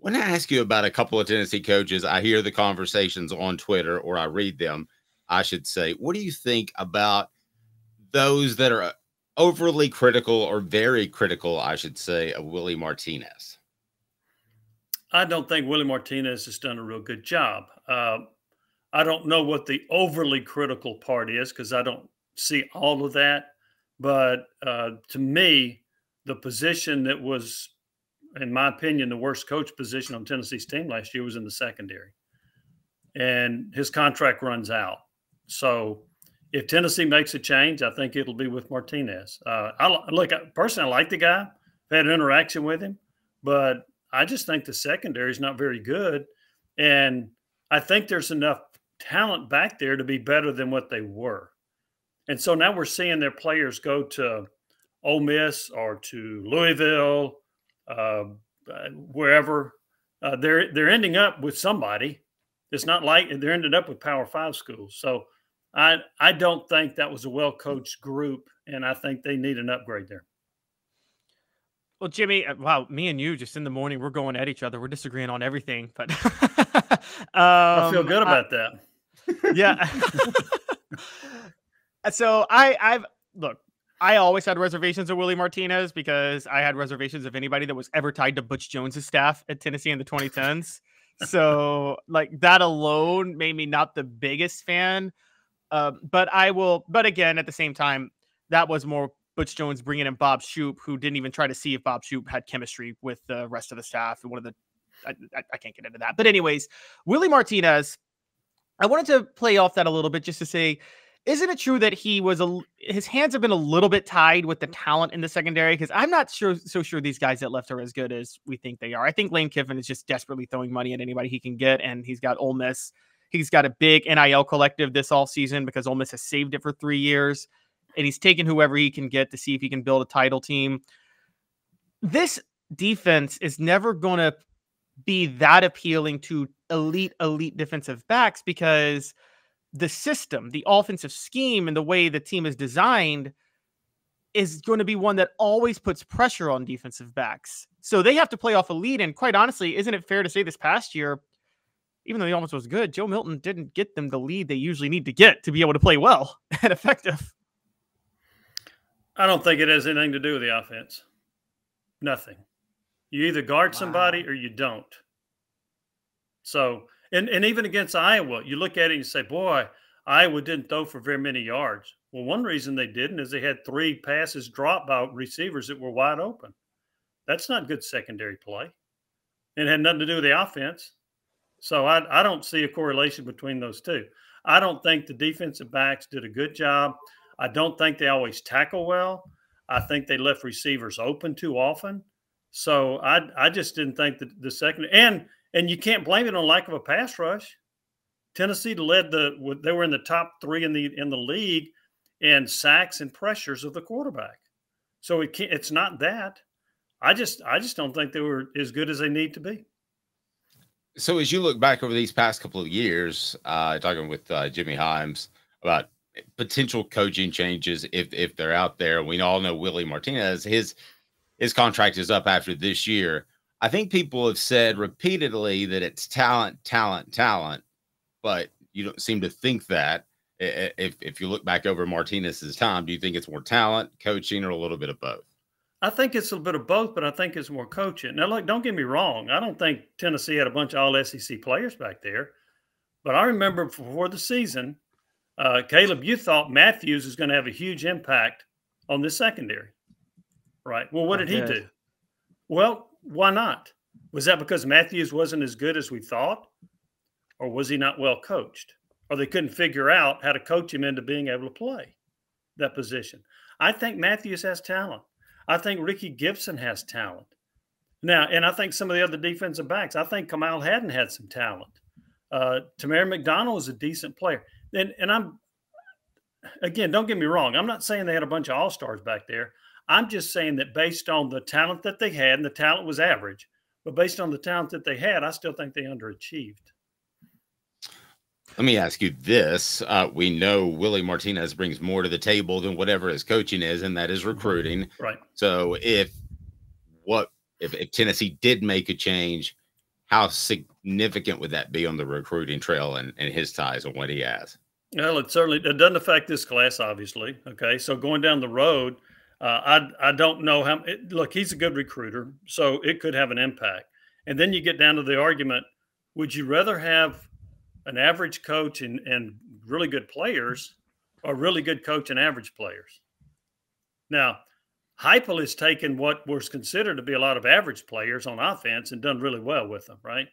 When I ask you about a couple of Tennessee coaches, I hear the conversations on Twitter, or I read them, I should say. What do you think about those that are overly critical or very critical, I should say, of Willie Martinez? I don't think Willie Martinez has done a real good job. I don't know what the overly critical part is because I don't see all of that. But to me, the position that was, in my opinion, the worst coach position on Tennessee's team last year was in the secondary. And his contract runs out. So if Tennessee makes a change, I think it'll be with Martinez. Personally, I like the guy. I've had an interaction with him. But I just think the secondary is not very good. And I think there's enough talent back there to be better than what they were. And so now we're seeing their players go to Ole Miss or to Louisville, wherever. They're ending up with somebody. It's not like they're ended up with Power 5 schools. So I don't think that was a well-coached group, and I think they need an upgrade there. Well, Jimmy, wow, me and you just in the morning, we're going at each other. We're disagreeing on everything, but I feel good about that. Yeah. So look, I always had reservations of Willie Martinez because I had reservations of anybody that was ever tied to Butch Jones's staff at Tennessee in the 2010s. So like that alone made me not the biggest fan. But again, at the same time, that was more Butch Jones bringing in Bob Shoop, who didn't even try to see if Bob Shoop had chemistry with the rest of the staff. And I can't get into that. But anyways, Willie Martinez, I wanted to play off that a little bit just to say, isn't it true that his hands have been a little bit tied with the talent in the secondary? Because I'm not so sure these guys that left are as good as we think they are. I think Lane Kiffin is just desperately throwing money at anybody he can get, and he's got Ole Miss. He's got a big NIL collective this all season because Ole Miss has saved it for 3 years, and he's taken whoever he can get to see if he can build a title team. This defense is never going to be that appealing to elite defensive backs because the system, the offensive scheme, and the way the team is designed is going to be one that always puts pressure on defensive backs. So they have to play off a lead. And quite honestly, isn't it fair to say this past year, even though the offense was good, Joe Milton didn't get them the lead they usually need to get to be able to play well and effective? I don't think it has anything to do with the offense. Nothing. You either guard somebody or you don't. So, and even against Iowa, you look at it and you say, boy, Iowa didn't throw for very many yards. Well, one reason they didn't is they had 3 passes dropped by receivers that were wide open. That's not good secondary play. It had nothing to do with the offense. So I don't see a correlation between those two. I don't think the defensive backs did a good job. I don't think they always tackle well. I think they left receivers open too often. So I just didn't think that the second and you can't blame it on lack of a pass rush. Tennessee they were in the top 3 in the league in sacks and pressures of the quarterback. So it's not that. I just don't think they were as good as they need to be. So as you look back over these past couple of years, talking with Jimmy Hyams about potential coaching changes if they're out there, we all know Willie Martinez, his contract is up after this year. I think people have said repeatedly that it's talent, but you don't seem to think that. If you look back over Martinez's time, do you think it's more talent, coaching, or a little bit of both? I think it's a bit of both, but I think it's more coaching. Now, look, don't get me wrong. I don't think Tennessee had a bunch of all-SEC players back there. But I remember before the season, Caleb, you thought Matthews was going to have a huge impact on this secondary, right? Well, what did he do? Well, why not? Was that because Matthews wasn't as good as we thought? Or was he not well coached? Or they couldn't figure out how to coach him into being able to play that position? I think Matthews has talent. I think Ricky Gibson has talent. Now, and I think some of the other defensive backs, I think Kamal Haddon had some talent. Tamara McDonald is a decent player. And again, don't get me wrong. I'm not saying they had a bunch of all-stars back there. I'm just saying that based on the talent that they had, and the talent was average, but based on the talent that they had, I still think they underachieved. Let me ask you this. We know Willie Martinez brings more to the table than whatever his coaching is, and that is recruiting. Right. So if Tennessee did make a change, how significant would that be on the recruiting trail and his ties and what he has? Well, it doesn't affect this class, obviously. Okay, so going down the road, I don't know how. Look, he's a good recruiter, so it could have an impact. And then you get down to the argument: would you rather have an average coach and really good players, or really good coach and average players? Now, Heupel has taken what was considered to be a lot of average players on offense and done really well with them, right?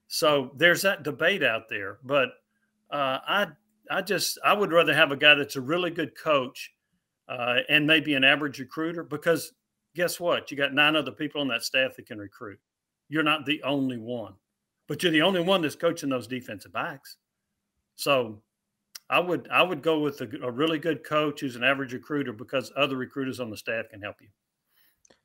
So there's that debate out there. But I would rather have a guy that's a really good coach and maybe an average recruiter, because guess what? You got 9 other people on that staff that can recruit. You're not the only one, but you're the only one that's coaching those defensive backs. So I would go with a really good coach who's an average recruiter, because other recruiters on the staff can help you.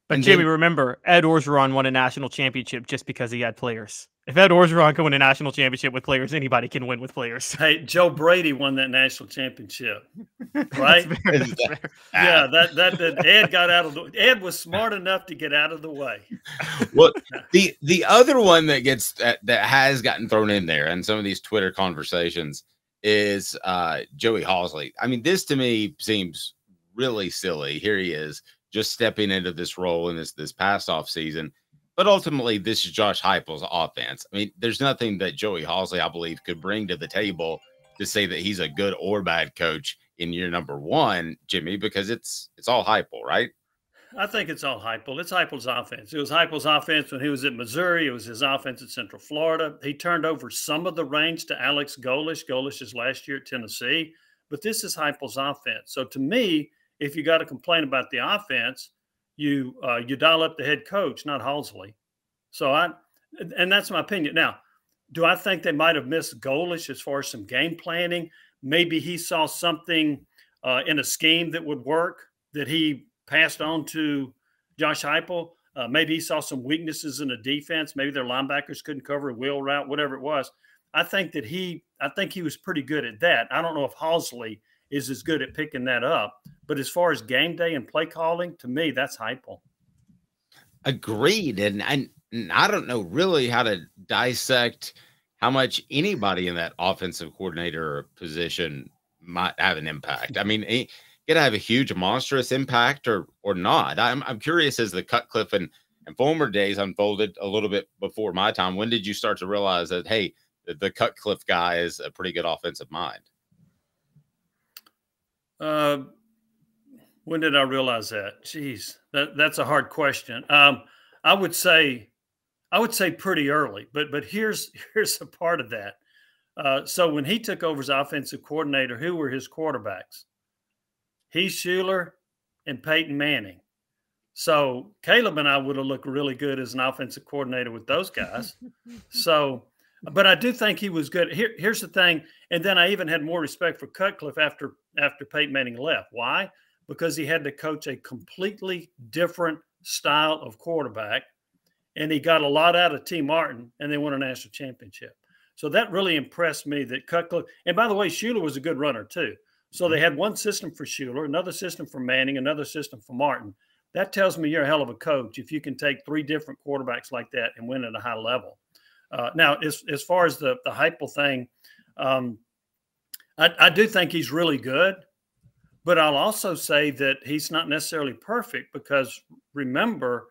But Jimmy, remember, Ed Orgeron won a national championship just because he had players. If Ed Orgeron can win a national championship with players, anybody can win with players. Hey, Joe Brady won that national championship, right? That's fair. Yeah, that Ed got out of the. Ed was smart enough to get out of the way. Well, the other one that gets that has gotten thrown in there in some of these Twitter conversations is Joey Halzle. I mean, this to me seems really silly. Here he is, just stepping into this role in this past off season. But ultimately, this is Josh Heupel's offense. I mean, there's nothing that Joey Halzle, I believe, could bring to the table to say that he's a good or bad coach in year number 1, Jimmy, because it's all Heupel, right? I think it's all Heupel. It's Heupel's offense. It was Heupel's offense when he was at Missouri. It was his offense at Central Florida. He turned over some of the reins to Alex Golesh. Golesh's last year at Tennessee. But this is Heupel's offense. So to me, if you got to complain about the offense, you dial up the head coach, not Halzle. So and that's my opinion. Now, do I think they might have missed Golesh as far as some game planning? Maybe he saw something in a scheme that would work that he passed on to Josh Heupel. Maybe he saw some weaknesses in the defense. Maybe their linebackers couldn't cover a wheel route, whatever it was. I think he was pretty good at that. I don't know if Halzle is as good at picking that up. But as far as game day and play calling, to me, that's Heupel. Agreed. And I don't know really how to dissect how much anybody in that offensive coordinator position might have an impact. I mean, he could have a huge, monstrous impact or not. I'm curious, as the Cutcliffe and former days unfolded a little bit before my time, when did you start to realize that, hey, the Cutcliffe guy is a pretty good offensive mind? When did I realize that? Jeez, that's a hard question. I would say pretty early, but here's a part of that. So when he took over as offensive coordinator, who were his quarterbacks? Heath Shuler and Peyton Manning. So Caleb and I would have looked really good as an offensive coordinator with those guys. So, but I do think he was good. Here's the thing. And then I even had more respect for Cutcliffe after Peyton Manning left. Why? Because he had to coach a completely different style of quarterback, and he got a lot out of T. Martin, and they won a national championship. So that really impressed me that Cutcliffe – and by the way, Shuler was a good runner too. So they had one system for Shuler, another system for Manning, another system for Martin. That tells me you're a hell of a coach if you can take 3 different quarterbacks like that and win at a high level. Now, as far as the Heupel thing, I do think he's really good. But I'll also say that he's not necessarily perfect, because remember,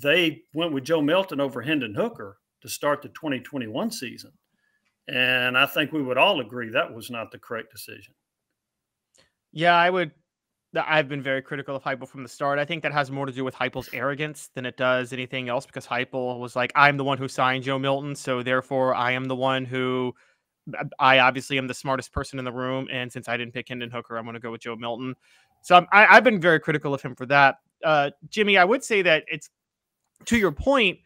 they went with Joe Milton over Hendon Hooker to start the 2021 season. And I think we would all agree that was not the correct decision. Yeah, I've been very critical of Heupel from the start. I think that has more to do with Heupel's arrogance than it does anything else, because Heupel was like, I'm the one who signed Joe Milton, so therefore I am the one who – I obviously am the smartest person in the room, and since I didn't pick Hendon Hooker, I'm going to go with Joe Milton. So I've been very critical of him for that. Jimmy, I would say that it's, to your point,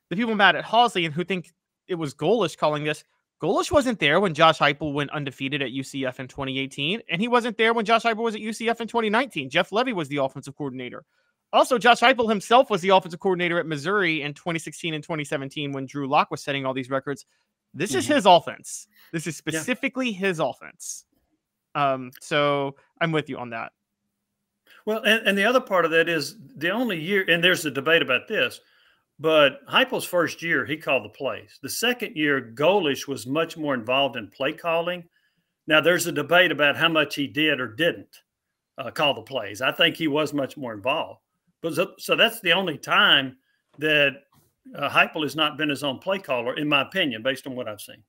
the people mad at Halzle and who think it was Golesh calling this. Golesh wasn't there when Josh Heupel went undefeated at UCF in 2018, and he wasn't there when Josh Heupel was at UCF in 2019. Jeff Levy was the offensive coordinator. Also, Josh Heupel himself was the offensive coordinator at Missouri in 2016 and 2017 when Drew Lock was setting all these records. This is his offense. This is specifically his offense. So I'm with you on that. Well, and the other part of that is the only year, and there's a debate about this, But Heupel's first year, he called the plays. The second year, Golish was much more involved in play calling. Now, there's a debate about how much he did or didn't call the plays. I think he was much more involved. But so that's the only time that Heupel has not been his own play caller, in my opinion, based on what I've seen.